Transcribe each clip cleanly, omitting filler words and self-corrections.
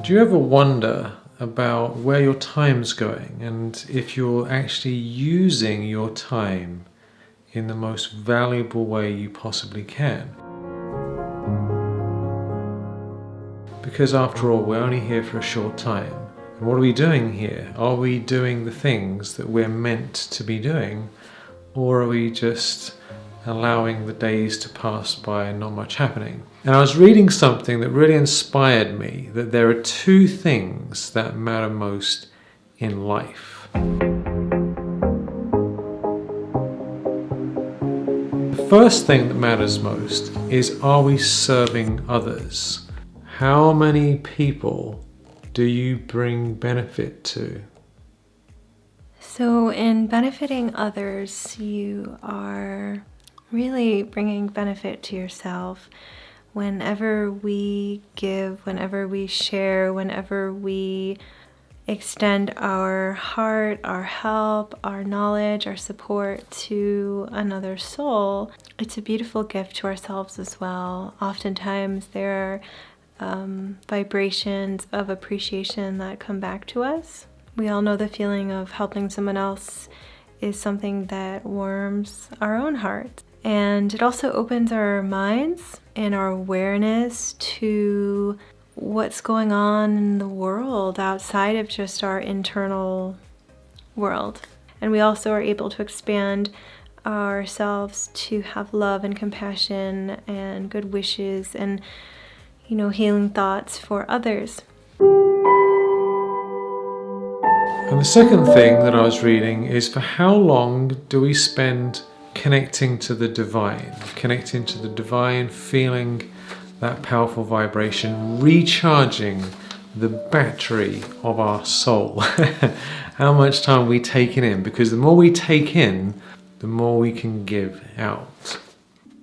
Do you ever wonder about where your time's going and if you're actually using your time in the most valuable way you possibly can? Because after all, we're only here for a short time. And what are we doing here? Are we doing the things that we're meant to be doing? Or are we just allowing the days to pass by and not much happening? And I was reading something that really inspired me, that there are two things that matter most in life. The first thing that matters most is, are we serving others? How many people do you bring benefit to? So in benefiting others, you are really bringing benefit to yourself. Whenever we give, whenever we share, whenever we extend our heart, our help, our knowledge, our support to another soul, it's a beautiful gift to ourselves as well. Oftentimes there are vibrations of appreciation that come back to us. We all know the feeling of helping someone else is something that warms our own heart. And it also opens our minds and our awareness to what's going on in the world outside of just our internal world. And we also are able to expand ourselves to have love and compassion and good wishes and, healing thoughts for others. And the second thing that I was reading is, for how long do we spend connecting to the divine, feeling that powerful vibration, recharging the battery of our soul? How much time are we taking in? Because the more we take in, the more we can give out.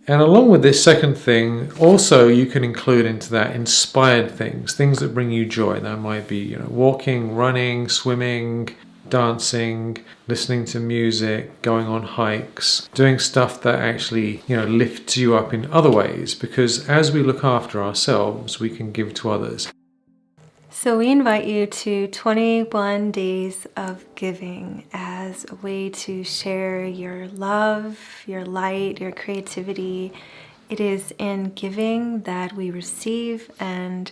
And along with this second thing, also you can include into that inspired things that bring you joy. That might be, walking, running, swimming, dancing, listening to music, going on hikes, doing stuff that actually, lifts you up in other ways. Because as we look after ourselves, we can give to others. So we invite you to 21 days of giving as a way to share your love, your light, your creativity. It is in giving that we receive, and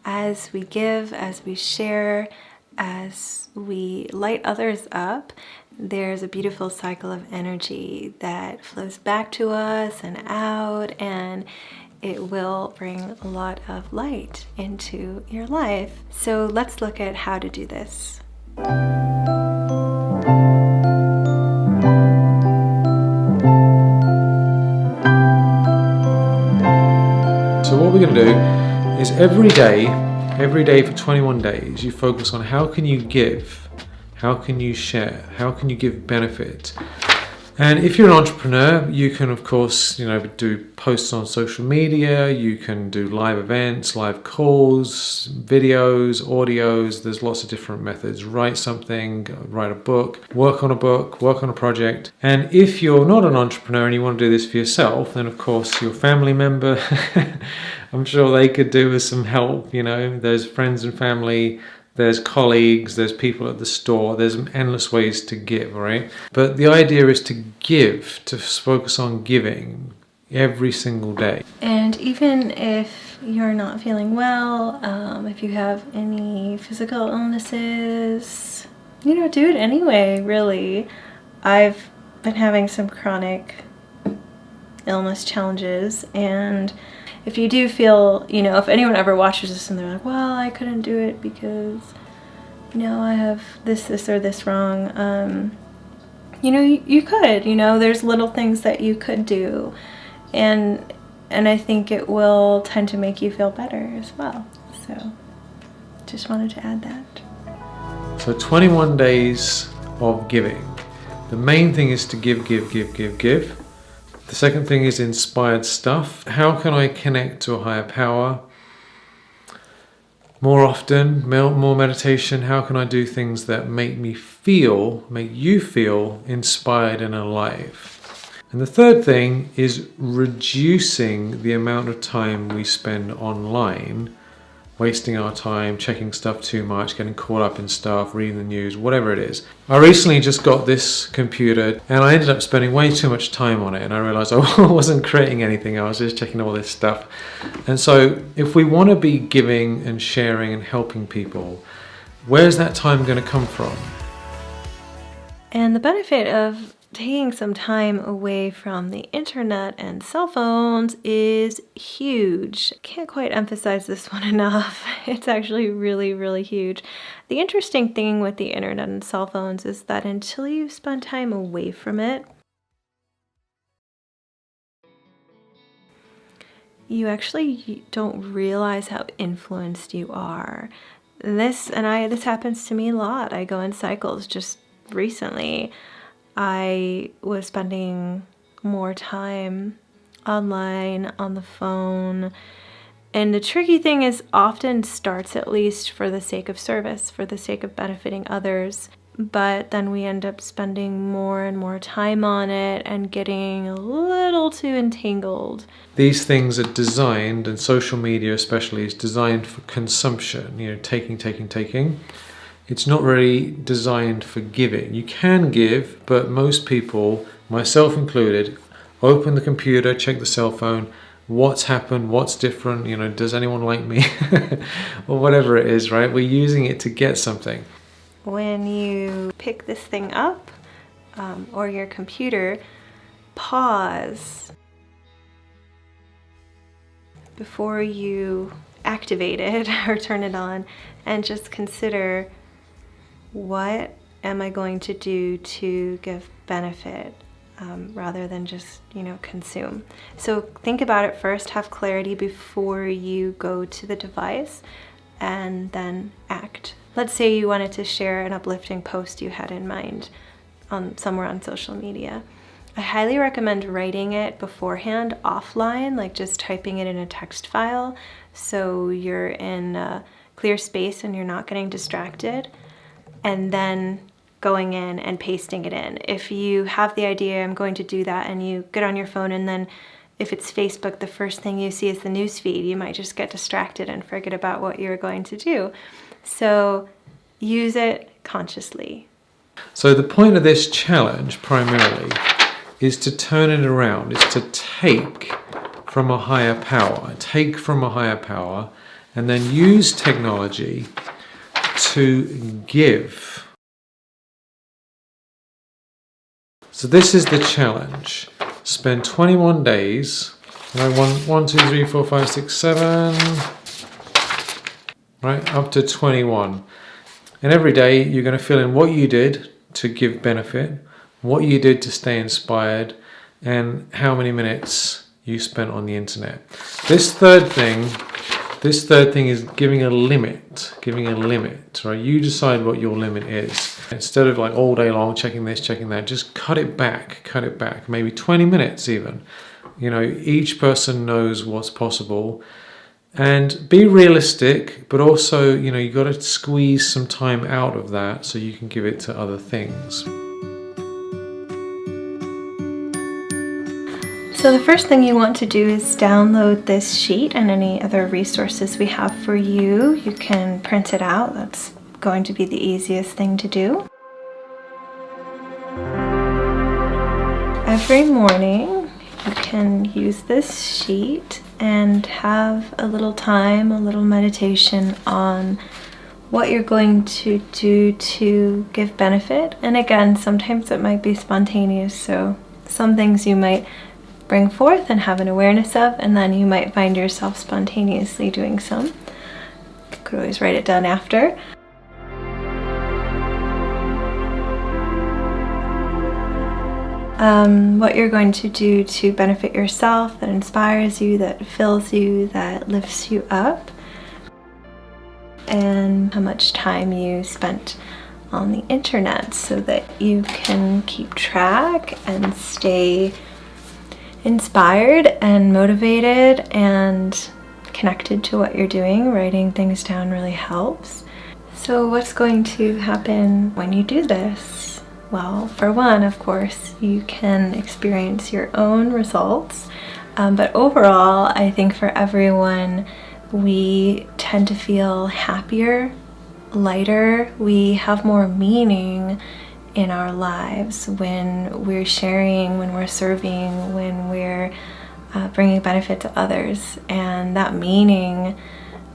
as we give, as we share, as we light others up, there's a beautiful cycle of energy that flows back to us and out, and it will bring a lot of light into your life. So let's look at how to do this. So what we're going to do is every day for 21 days, you focus on how can you give, how can you share, how can you give benefit. And if you're an entrepreneur, you can, of course, do posts on social media, you can do live events, live calls, videos, audios. There's lots of different methods. Write something, write a book, work on a project. And if you're not an entrepreneur and you want to do this for yourself, then of course your family member, I'm sure they could do with some help. There's friends and family, there's colleagues, there's people at the store, there's endless ways to give, right? But the idea is to give, to focus on giving every single day. And even if you're not feeling well, if you have any physical illnesses, do it anyway, really. I've been having some chronic illness challenges, and if you do feel, if anyone ever watches this and they're like, well, I couldn't do it because, I have this or this wrong, you could, there's little things that you could do. And I think it will tend to make you feel better as well. So just wanted to add that. So 21 days of giving. The main thing is to give. The second thing is inspired stuff. How can I connect to a higher power more often, more meditation? How can I do things that make you feel inspired and alive? And the third thing is reducing the amount of time we spend online wasting our time, checking stuff too much, getting caught up in stuff, reading the news, whatever it is. I recently just got this computer and I ended up spending way too much time on it, and I realized I wasn't creating anything, I was just checking all this stuff. And so if we want to be giving and sharing and helping people, where's that time going to come from? And the benefit of taking some time away from the internet and cell phones is huge. Can't quite emphasize this one enough. It's actually really, really huge. The interesting thing with the internet and cell phones is that until you spend time away from it, you actually don't realize how influenced you are. This happens to me a lot. I go in cycles. Just recently, I was spending more time online, on the phone, and the tricky thing is often starts at least for the sake of service, for the sake of benefiting others, but then we end up spending more and more time on it and getting a little too entangled. These things are designed, and social media especially is designed for consumption, taking. It's not really designed for giving. You can give, but most people, myself included, open the computer, check the cell phone, what's happened, what's different, does anyone like me? Or whatever it is, right? We're using it to get something. When you pick this thing up, or your computer, pause before you activate it or turn it on, and just consider, what am I going to do to give benefit, rather than just, consume. So think about it first, have clarity before you go to the device, and then act. Let's say you wanted to share an uplifting post you had in mind somewhere on social media. I highly recommend writing it beforehand offline, like just typing it in a text file so you're in a clear space and you're not getting distracted, and then going in and pasting it in. If you have the idea, I'm going to do that, and you get on your phone, and then if it's Facebook, the first thing you see is the news feed, you might just get distracted and forget about what you're going to do. So use it consciously. So the point of this challenge primarily is to turn it around, is to take from a higher power, and then use technology to give. So this is the challenge. Spend 21 days, right? 1, 2, 3, 4, 5, 6, 7, right? Up to 21. And every day you're going to fill in what you did to give benefit, what you did to stay inspired, and how many minutes you spent on the internet. This third thing is giving a limit, right? You decide what your limit is. Instead of like all day long checking this, checking that, just cut it back, maybe 20 minutes even. Each person knows what's possible. And be realistic, but also, you got to squeeze some time out of that so you can give it to other things. So the first thing you want to do is download this sheet and any other resources we have for you. You can print it out. That's going to be the easiest thing to do. Every morning you can use this sheet and have a little time, a little meditation on what you're going to do to give benefit. And again, sometimes it might be spontaneous, so some things you might bring forth and have an awareness of, and then you might find yourself spontaneously doing some. You could always write it down after. What you're going to do to benefit yourself, that inspires you, that fills you, that lifts you up, and how much time you spent on the internet so that you can keep track and stay inspired and motivated and connected to what you're doing. Writing things down really helps. So what's going to happen when you do this? Well, for one, of course, you can experience your own results, but overall, I think for everyone, we tend tend to feel happier, lighter. We have more meaning in our lives when we're sharing, when we're serving, when we're bringing benefit to others. And that meaning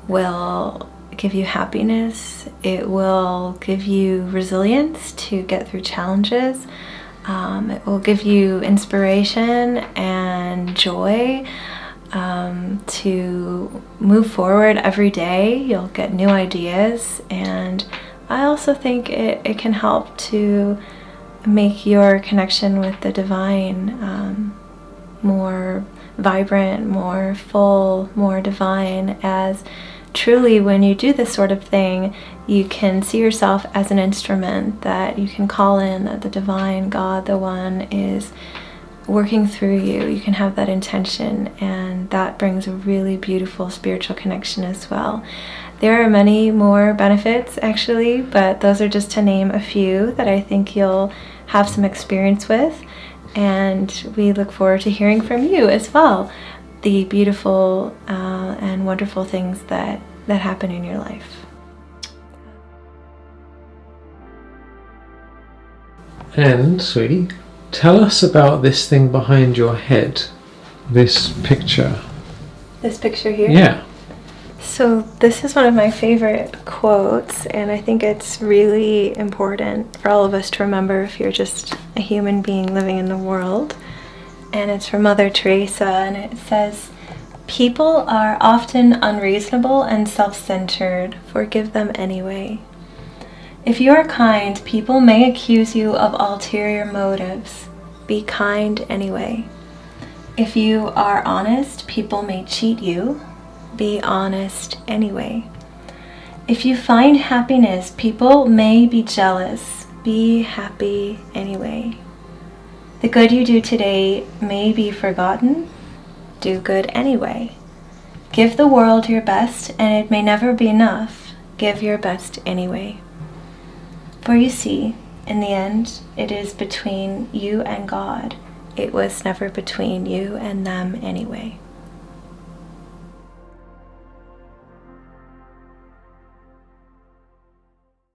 will give you happiness. It will give you resilience to get through challenges. It will give you inspiration and joy to move forward every day. You'll get new ideas, and I also think it can help to make your connection with the divine more vibrant, more full, more divine, as truly when you do this sort of thing, you can see yourself as an instrument that you can call in, that the divine God, the One, is working through you. You can have that intention, and that brings a really beautiful spiritual connection as well. There are many more benefits actually, but those are just to name a few that I think you'll have some experience with. And we look forward to hearing from you as well, the beautiful and wonderful things that happen in your life. And, sweetie, tell us about this thing behind your head, this picture. This picture here? Yeah. So this is one of my favorite quotes, and I think it's really important for all of us to remember if you're just a human being living in the world. And it's from Mother Teresa, and it says, "People are often unreasonable and self-centered. Forgive them anyway. If you are kind, people may accuse you of ulterior motives. Be kind anyway. If you are honest, people may cheat you. Be honest anyway. If you find happiness, people may be jealous. Be happy anyway. The good you do today may be forgotten. Do good anyway. Give the world your best, and it may never be enough. Give your best anyway. For you see, in the end, it is between you and God. It was never between you and them anyway."